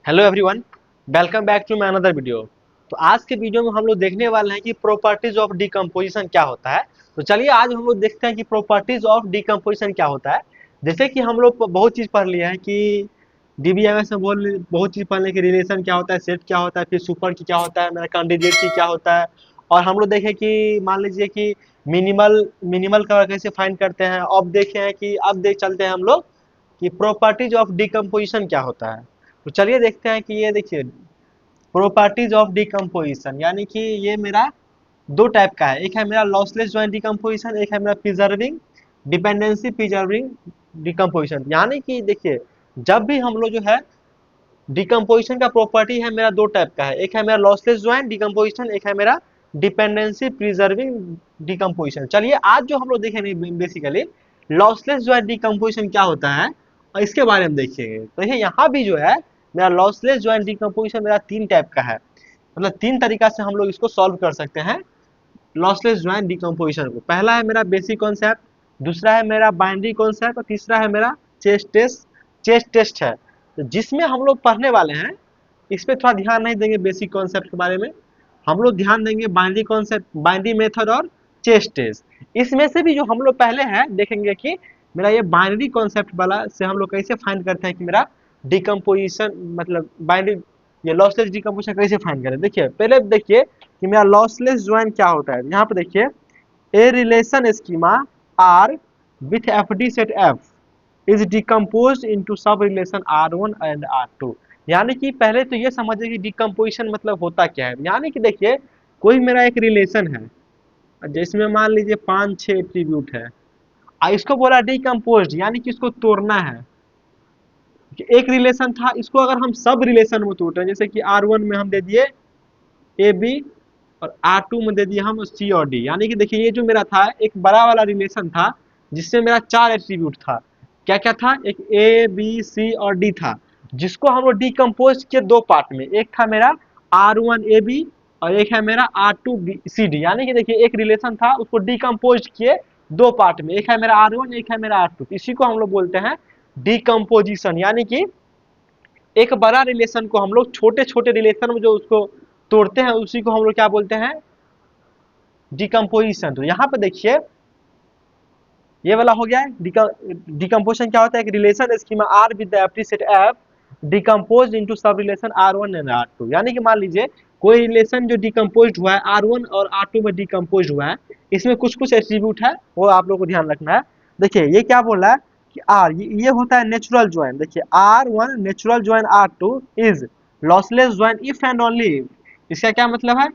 Hello everyone, welcome back to my another video. तो आज के वीडियो में हम लोग देखने वाले हैं कि प्रॉपर्टीज ऑफ डिकम्पोजिशन क्या होता है। तो चलिए आज हम लोग देखते हैं कि प्रॉपर्टीज ऑफ डिकम्पोजिशन क्या होता है। जैसे कि हम लोग बहुत चीज़ पढ़ लिए हैं कि डीबीएमएस में बहुत चीज़ पढ़ लिए कि रिलेशन क्या होता है, सेट क्या होता है, फिर सुपर की क्या होता है, मेरा कैंडिडेट की क्या होता है। और हम लोग देखें कि मान लीजिए कि मिनिमल मिनिमल का कैसे फाइंड करते हैं। अब देखे हैं कि अब देख चलते हैं हम लोग कि प्रॉपर्टीज ऑफ डिकम्पोजिशन क्या होता है। तो चलिए देखते हैं कि ये देखिए प्रॉपर्टीज ऑफ डिकम्पोजिशन, यानी कि ये मेरा दो टाइप का है। एक है मेरा लॉसलेस ज्वाइंट डिकम्पोजिशन, एक है मेरा प्रिजर्विंग डिपेंडेंसी प्रिजर्विंग डिकम्पोजिशन। यानी कि देखिए जब भी हम लोग जो है डिकम्पोजिशन का प्रॉपर्टी है मेरा दो टाइप का है। एक है मेरा लॉसलेस ज्वाइंट डिकम्पोजिशन, एक है मेरा डिपेंडेंसी प्रिजर्विंग डिकम्पोजिशन। चलिए आज जो हम लोग देखेंगे बेसिकली लॉसलेस ज्वाइंट डिकम्पोजिशन क्या होता है और इसके बारे में देखेंगे। तो ये यहाँ भी जो है मेरा लॉसलेस ज्वाइंट डिकम्पोजिशन मेरा तीन टाइप का है, मतलब तीन तरीका से हम लोग इसको सॉल्व कर सकते हैं लॉसलेस ज्वाइंट डिकम्पोजिशन को। पहला है मेरा बेसिक कॉन्सेप्ट, दूसरा है मेरा बाइनरी कॉन्सेप्ट और तीसरा है मेरा चेस्ट टेस्ट है। तो जिसमें हम लोग पढ़ने वाले हैं इस पे थोड़ा ध्यान नहीं देंगे बेसिक कॉन्सेप्ट के बारे में, हम लोग ध्यान देंगे बाइनरी कॉन्सेप्ट, बाइनरी मेथड और चेस्ट टेस्ट। इसमें से भी जो हम लोग पहले हैं देखेंगे कि मेरा ये बाइनरी कॉन्सेप्ट वाला से हम लोग कैसे फाइंड करते हैं कि मेरा डिकम्पोजिशन मतलब बाइनरी ये लॉसलेस डिकम्पोजिशन कैसे फाइंड करें। देखिए पहले देखिए कि मेरा लॉसलेस ज्वाइन क्या होता है। यहाँ पे देखिए a relation schema R with F D set F is decompose into sub relation R1 and R2। यानी कि पहले तो ये समझिए कि डिकम्पोजिशन मतलब होता क्या है। यानी कि देखिए कोई मेरा एक रिलेशन है जिसमें मान लीजिए 5-6 एट्रीब्यूट है और इसको बोला डिकम्पोज, यानी कि इसको तोड़ना है। कि एक रिलेशन था इसको अगर हम सब रिलेशन में तोड़ते हैं, जैसे कि R1 में हम दे दिए ए बी और R2 में दे दिए हम सी और डी। यानी कि देखिए ये जो मेरा था एक बड़ा वाला रिलेशन था जिससे मेरा 4 एट्रीब्यूट था। क्या क्या था, एक ए बी सी और डी था, जिसको हम लोग डिकम्पोज किए दो पार्ट में। एक था मेरा R1 ए बी और एक है मेरा R2 सी डी। यानी कि देखिए एक रिलेशन था उसको डिकम्पोज किए दो पार्ट में, एक है मेरा R1 एक है मेरा R2। इसी को हम लोग बोलते हैं डिकम्पोजिशन। यानी कि एक बड़ा रिलेशन को हम लोग छोटे छोटे रिलेशन में जो उसको तोड़ते हैं उसी को हम लोग क्या बोलते हैं, डिकम्पोजिशन। तो यहाँ पे देखिए ये वाला हो गया है डिकम्पोजिशन। क्या होता है, एक relation schema R with the FD set F decompose into sub relation R1 and R2। यानी कि मान लीजिए कोई रिलेशन जो डिकम्पोज हुआ है R1 और R2 में डिकम्पोज हुआ है, इसमें कुछ कुछ एट्रीब्यूट है वो आप लोग को ध्यान रखना है। देखिए ये क्या बोल रहा है कि आर ये होता है नेचुरल ज्वाइन। देखिए R1 natural join R2 is lossless join if and only if. इसका क्या मतलब है,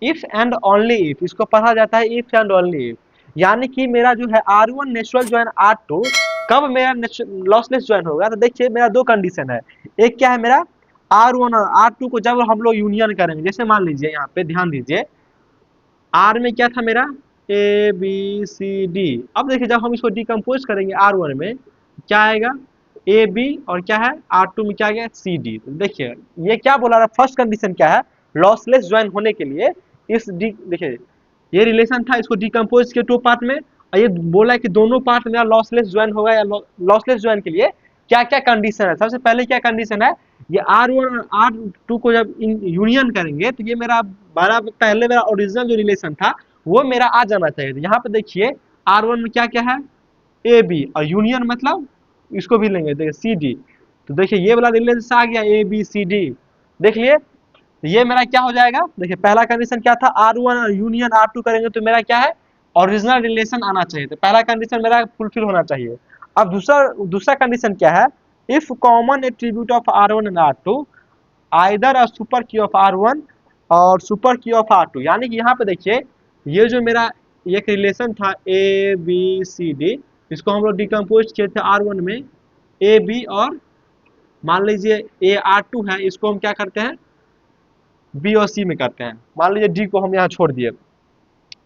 इफ एंड ओनली इफ, इसको पढ़ा जाता है इफ एंड ओनली इफ। यानी कि मेरा जो है R1 नेचुरल ज्वाइन R2 कब मेरा लॉसलेस ज्वाइन होगा। तो देखिए मेरा दो कंडीशन है। एक क्या है मेरा R1 और R2 को जब हम लोग यूनियन करेंगे, जैसे मान लीजिए यहाँ पे ध्यान दीजिए R में क्या था मेरा ए बी सी डी। अब देखिए जब हम इसको डिकम्पोज करेंगे R1 में क्या आएगा ए बी और क्या है R2 में क्या आ गया सी डी। तो देखिए ये क्या बोला रहा, फर्स्ट कंडीशन क्या है लॉसलेस ज्वाइन होने के लिए। इस देखिए ये रिलेशन था इसको डिकम्पोज के टू पार्ट में और ये बोला कि दोनों पार्ट मेरा लॉसलेस ज्वाइन होगा। या लॉसलेस ज्वाइन के लिए क्या क्या कंडीशन है, सबसे पहले क्या कंडीशन है, ये R1 और R2 को जब यूनियन करेंगे तो ये मेरा बड़ा पहले मेरा ओरिजिनल जो रिलेशन था वो मेरा आ जाना चाहिए। तो यहाँ पे देखिए R1 में क्या क्या है ए बी और यूनियन मतलब इसको भी लेंगे देखिए सी डी। तो देखिए ये वाला रिलेशन आ गया ए बी सी डी। देख लिए ये मेरा क्या हो जाएगा, देखिए पहला कंडीशन क्या था R1 और यूनियन R2 करेंगे तो मेरा क्या है ओरिजिनल रिलेशन आना चाहिए। तो पहला कंडीशन मेरा फुलफिल होना चाहिए। अब दूसरा दूसरा कंडीशन क्या है, if common attribute of R1 and R2 either a super की ऑफ R1 और सुपर की ऑफ R2। यानी कि यहाँ पे देखिए ये जो मेरा एक रिलेशन था ए बी सी डी, इसको हम लोग डिकम्पोज किए थे R1 में ए बी और मान लीजिए ए R2 है, इसको हम क्या करते हैं बी और सी में करते हैं। मान लीजिए डी को हम यहाँ छोड़ दिए।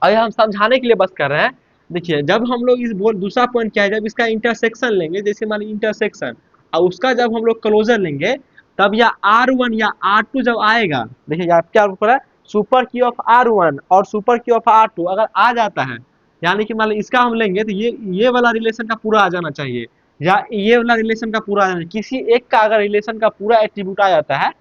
अरे हम समझाने के लिए बस कर रहे हैं। देखिए जब हम लोग इस बोल दूसरा पॉइंट क्या है, जब इसका इंटरसेक्शन लेंगे, जैसे मान लीजिए इंटरसेक्शन और उसका जब हम लोग क्लोजर लेंगे तब या R1 या R2 जब आएगा, देखिए यहाँ क्या बोला सुपर की ऑफ R1 और सुपर की ऑफ R2 अगर आ जाता है, यानी कि मान लीजिए इसका हम लेंगे तो ये वाला रिलेशन का पूरा आ जाना चाहिए। या ये वाला रिलेशन का पूरा, किसी एक का अगर रिलेशन का पूरा एट्रीब्यूट आ जाता है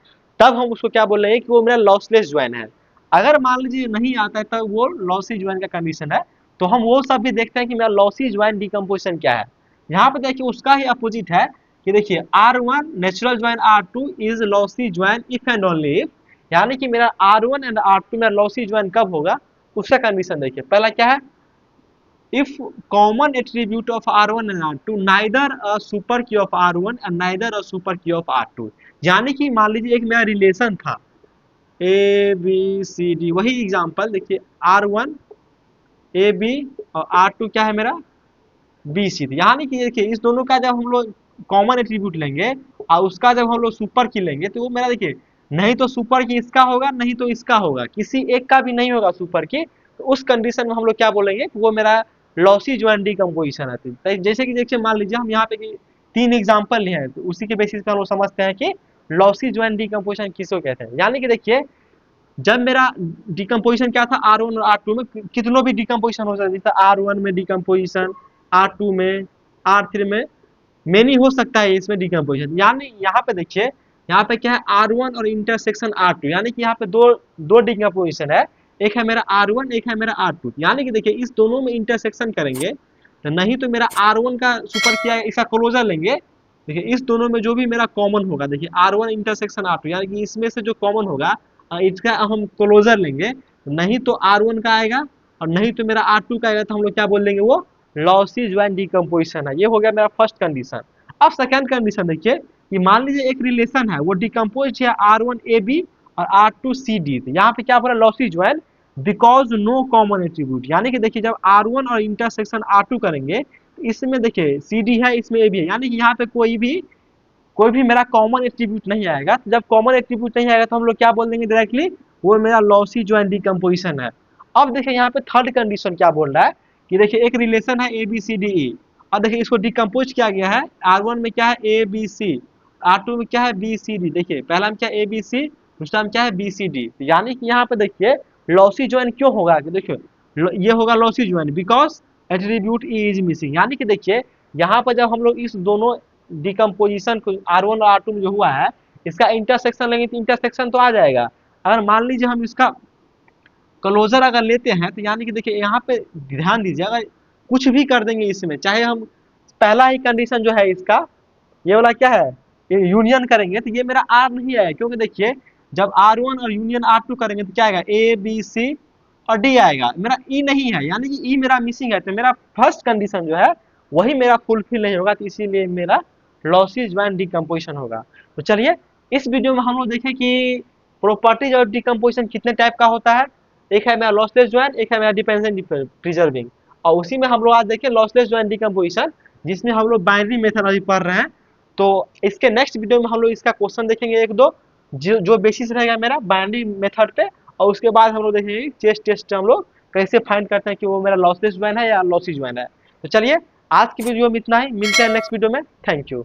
तब हम उसको क्या बोल रहे हैं कि वो मेरा लॉसलेस ज्वाइन है। अगर मान लीजिए नहीं आता है तब वो लॉसी ज्वाइन का कंडीशन है। तो हम वो सब भी देखते हैं कि मेरा लॉसी ज्वाइन डिकम्पोजिशन क्या है। यहाँ पे देखिए उसका ही अपोजिट है कि देखिए R1 natural join R2 is lossy join if and only if, यानी कि मेरा R1 एंड R2 मेरा लॉसी ज्वाइन कब होगा, उसका कंडीशन देखिए। पहला क्या है, if common attribute of R1 and R2 neither a super key of R1 and neither a super key of R2, यानी कि मान लीजिए एक मेरा रिलेशन था ए बी सी डी, वही एग्जांपल देखिए R1 ए बी और R2 क्या है मेरा बी सी डी, यानी कि देखिए इस दोनों का जब हम लोग कॉमन एट्रीब्यूट लेंगे और उसका जब हम लोग सुपर की लेंगे तो वो मेरा देखिए नहीं तो सुपर की इसका होगा नहीं तो इसका होगा, किसी एक का भी नहीं होगा सुपर की। तो उस कंडीशन में हम लोग क्या बोलेंगे कि वो मेरा लॉसी ज्वाइन डिकम्पोजिशन है। तो जैसे कि देखिए मान लीजिए हम यहाँ पे तीन एग्जाम्पल लिए हैं तो उसी के बेसिस पे हम लोग समझते हैं कि लॉसी ज्वाइन डिकम्पोजिशन किसको कहते हैं। यानी कि देखिए जब मेरा डिकम्पोजिशन क्या था R1 और R2 में कितनों भी डिकम्पोजिशन हो सकता है, जैसे R1 में डिकम्पोजिशन, R2 में, R3 में मेनी हो सकता है इसमें डिकम्पोजिशन। यानी यहाँ पे देखिए यहाँ पे क्या है R1 और इंटरसेक्शन R2, यानी कि यहाँ पे दो दो डिकम्पोजिशन है, एक है मेरा R1 एक है मेरा R2। यानी कि देखिए इस दोनों में इंटरसेक्शन करेंगे तो नहीं तो मेरा R1 का सुपर किया इसका क्लोजर लेंगे, देखिए इस दोनों में जो भी मेरा कॉमन होगा देखिए R1 इंटरसेक्शन R2, यानी कि इसमें से जो कॉमन होगा इसका हम क्लोजर लेंगे, नहीं तो R1 का आएगा और नहीं तो मेरा R2 का आएगा, तो हम लोग क्या बोल देंगे वो लॉसी ज्वाइन डिकम्पोजिशन है। ये हो गया मेरा फर्स्ट कंडीशन। अब सेकंड कंडीशन देखिए कि मान लीजिए एक रिलेशन है वो डिकम्पोज है R1 AB और R2 CD, यहाँ पे क्या बोला lossy join because no common attribute, यानी कि देखिए जब R1 और इंटरसेक्शन R2 करेंगे तो इसमें देखिए CD है इसमें AB है, यानी कि यहाँ पे कोई भी मेरा कॉमन एट्रीब्यूट नहीं आएगा। तो जब कॉमन एट्रीब्यूट नहीं आएगा तो हम लोग क्या बोल देंगे डायरेक्टली वो मेरा लॉसी ज्वाइन डिकम्पोजिशन है। अब देखिए यहाँ पे थर्ड कंडीशन क्या बोल रहा है कि देखिए एक रिलेशन है ABCDE और देखिए इसको डिकम्पोज किया गया है, R1 में क्या है ABC, R2 में क्या है BCD, देखिए पहला में क्या है ABC, दूसरा में क्या है BCD। यानी कि यहाँ पे देखिए लॉसी ज्वाइन क्यों होगा कि देखिए ये होगा lossy join because attribute E is missing, यानी कि देखिए यहाँ पर जब हम लोग इस दोनों डिकम्पोजिशन को R1 और R2 में जो हुआ है इसका इंटरसेक्शन लेंगे तो इंटरसेक्शन तो आ जाएगा। अगर मान लीजिए हम इसका क्लोजर अगर लेते हैं तो यानी कि देखिए यहाँ पे ध्यान दीजिए अगर कुछ भी कर देंगे इसमें, चाहे हम पहला ही कंडीशन जो है इसका ये वाला क्या है ये यूनियन करेंगे तो ये मेरा R नहीं आएगा, क्योंकि देखिए जब R1 और यूनियन R2 करेंगे तो क्या आएगा ABC और D आएगा, मेरा E नहीं है, यानी कि E मेरा मिसिंग है। तो मेरा फर्स्ट कंडीशन जो है वही मेरा फुलफिल नहीं होगा, तो इसीलिए मेरा लॉसी ज्वाइन डिकम्पोजिशन होगा। तो चलिए इस वीडियो में हम लोग देखें कि प्रॉपर्टीज और डिकम्पोजिशन कितने टाइप का होता है। एक है मेरा लॉसलेस ज्वाइन, एक है मेरा डिपेंडेंट प्रिजर्विंग, और उसी में हम लोग आज देखें लॉसलेस ज्वाइन डिकम्पोजिशन जिसमें हम लोग बाइनरी मेथड अभी पढ़ रहे हैं। तो इसके नेक्स्ट वीडियो में हम लोग इसका क्वेश्चन देखेंगे एक दो जो बेसिस रहेगा मेरा बाइनरी मेथड पे, और उसके बाद हम लोग देखेंगे चेस्ट टेस्ट हम लोग कैसे फाइंड करते हैं कि वो मेरा लॉसलेस ज्वाइन है या लॉसी ज्वाइन है। तो चलिए आज की वीडियो में इतना ही, मिलते हैं नेक्स्ट वीडियो में। Thank you.